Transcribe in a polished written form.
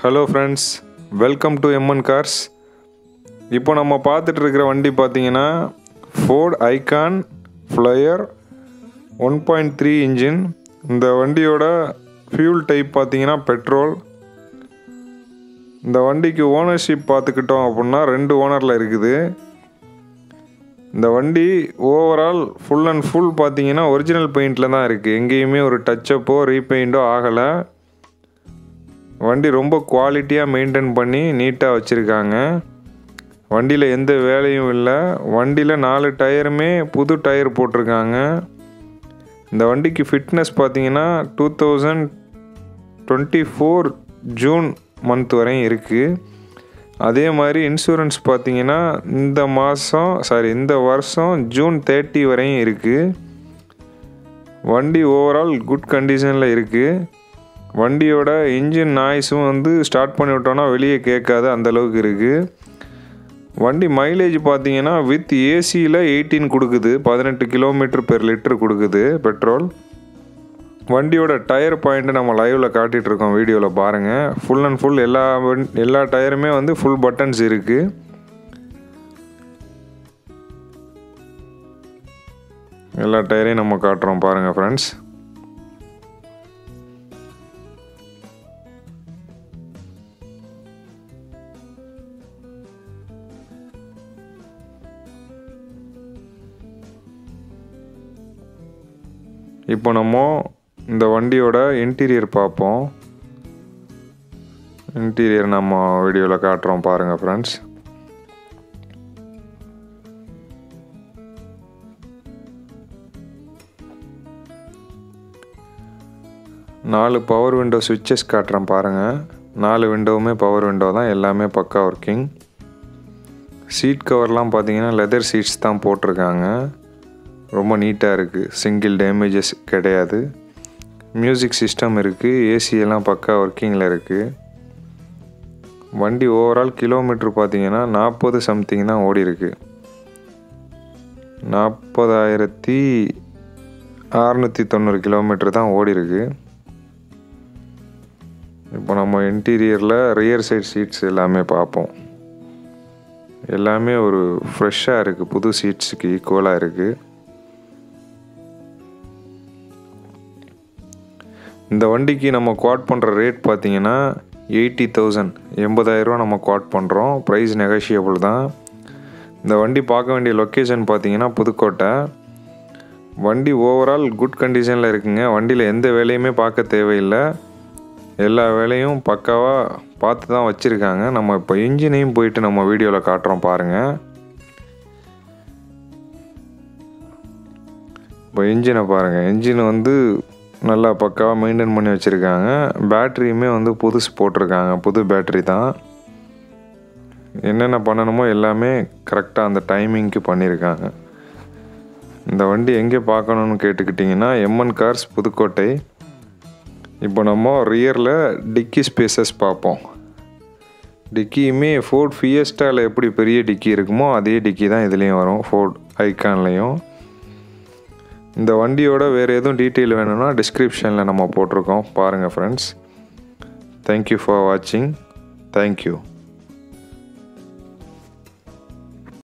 Hello friends, welcome to MN Cars. இப்போ நம்ம பார்த்துட்டு இருக்கிற வண்டி பார்த்தீங்கன்னா Ford Ikon Flair 1.3 இன்ஜின். இந்த வண்டியோட fuel type பார்த்தீங்கன்னா petrol. இந்த வண்டிக்கு ஓனர்ஷிப் பார்த்துக்கிட்டோம் அப்படின்னா 2 ஓனரில் இருக்குது. இந்த வண்டி ஓவரால் ஃபுல் அண்ட் ஃபுல் பார்த்தீங்கன்னா ஒரிஜினல் பெயிண்டில் தான் இருக்குது. எங்கேயுமே ஒரு டச்சப்போ ரீபெயிண்டோ ஆகலை. வண்டி ரொம்ப குவாலிட்டியாக மெயின்டைன் பண்ணி நீட்டாக வச்சுருக்காங்க. வண்டியில் எந்த வேலையும் இல்லை. வண்டியில் 4 டயருமே புது டயர் போட்டிருக்காங்க. இந்த வண்டிக்கு ஃபிட்னஸ் பார்த்தீங்கன்னா 2024 ஜூன் மந்த் வரையும் இருக்குது. அதே மாதிரி இன்சூரன்ஸ் பார்த்தீங்கன்னா இந்த வருஷம் ஜூன் 30 வரையும் இருக்குது. வண்டி ஓவரால் குட் கண்டிஷனில் இருக்குது. வண்டியோட இன்ஜின் நாய்ஸும் ஸ்டார்ட் பண்ணி விட்டோன்னா வெளியே கேட்காது, அந்தளவுக்கு இருக்குது. வண்டி மைலேஜ் பார்த்தீங்கன்னா வித் ஏசியில் 18 கொடுக்குது. 18 km/லிட்டர் கொடுக்குது பெட்ரோல். வண்டியோட டயர் பாயிண்ட்டு நம்ம லைவில் காட்டிகிட்ருக்கோம், வீடியோவில் பாருங்கள். ஃபுல் அண்ட் ஃபுல் எல்லா டயருமே ஃபுல் பட்டன்ஸ் இருக்குது. எல்லா டயரையும் நம்ம காட்டுறோம் பாருங்கள் ஃப்ரெண்ட்ஸ். இப்போ நம்ம இந்த வண்டியோட இன்டீரியர் பார்ப்போம். இன்டீரியர் நம்ம வீடியோவில் காட்டுறோம் பாருங்கள் ஃப்ரெண்ட்ஸ். நாலு பவர் விண்டோ சுவிட்சஸ் காட்டுறேன் பாருங்கள். 4 விண்டோவுமே பவர் விண்டோ தான், எல்லாமே பக்கா ஒர்க்கிங். சீட் கவர்லாம் பார்த்தீங்கன்னா லெதர் சீட்ஸ் தான் போட்டிருக்காங்க. ரொம்ப நீட்டாக இருக்குது, சிங்கிள் டேமேஜஸ் கிடையாது. மியூசிக் சிஸ்டம் இருக்குது, ஏசியெல்லாம் பக்கா ஒர்க்கிங்கில் இருக்குது. வண்டி ஓவரால் கிலோமீட்ரு பார்த்தீங்கன்னா 40 சம்திங் தான் ஓடி இருக்கு. 40,690 கிலோமீட்டர் தான் ஓடி இருக்கு. இப்போ நம்ம இன்டீரியரில் ரியர் சைட் சீட்ஸ் எல்லாமே பார்ப்போம். எல்லாமே ஒரு ஃப்ரெஷ்ஷாக இருக்குது, புது சீட்ஸுக்கு ஈக்குவலாக இருக்குது. இந்த வண்டிக்கு நம்ம குவாட் பண்ணுற ரேட் பார்த்தீங்கன்னா 80,000, 80,000 நம்ம குவாட் பண்ணுறோம். ப்ரைஸ் நெகோஷியபிள் தான். இந்த வண்டி பார்க்க வேண்டிய லொக்கேஷன் பார்த்தீங்கன்னா புதுக்கோட்டை. வண்டி ஓவரால் குட் கண்டிஷனில் இருக்குங்க. வண்டியில் எந்த வேலையுமே பார்க்க தேவையில்லை. எல்லா வேலையும் பக்காவாக பார்த்து தான் வச்சுருக்காங்க. நம்ம இப்போ இன்ஜினையும் போயிட்டு நம்ம வீடியோவில் காட்டுறோம் பாருங்கள். இப்போ இன்ஜினை பாருங்கள். இன்ஜின் நல்லா பக்காவாக மெயின்டைன் பண்ணி வச்சுருக்காங்க. பேட்ரியுமே புதுசு போட்டிருக்காங்க, புது பேட்ரி தான். என்னென்ன பண்ணணுமோ எல்லாமே கரெக்டாக அந்த டைமிங்க்கு பண்ணியிருக்காங்க. இந்த வண்டி எங்கே பார்க்கணுன்னு கேட்டுக்கிட்டிங்கன்னா MN கார்ஸ் புதுக்கோட்டை. இப்போ நம்ம ரியரில் டிக்கி ஸ்பேசஸ் பார்ப்போம். டிக்கியுமே ஃபோர்ட் ஃபியஸ்டாவில் எப்படி பெரிய டிக்கி இருக்குமோ அதே டிக்கி தான் இதுலேயும் வரும், ஃபோர்ட் ஐகான்லேயும். இந்த வண்டியோட வேறு எதுவும் டீட்டெயில் வேணும்னா டிஸ்கிரிப்ஷனில் நம்ம போட்டிருக்கோம் பாருங்கள் ஃப்ரெண்ட்ஸ். தேங்க்யூ ஃபார் வாட்சிங். தேங்க்யூ.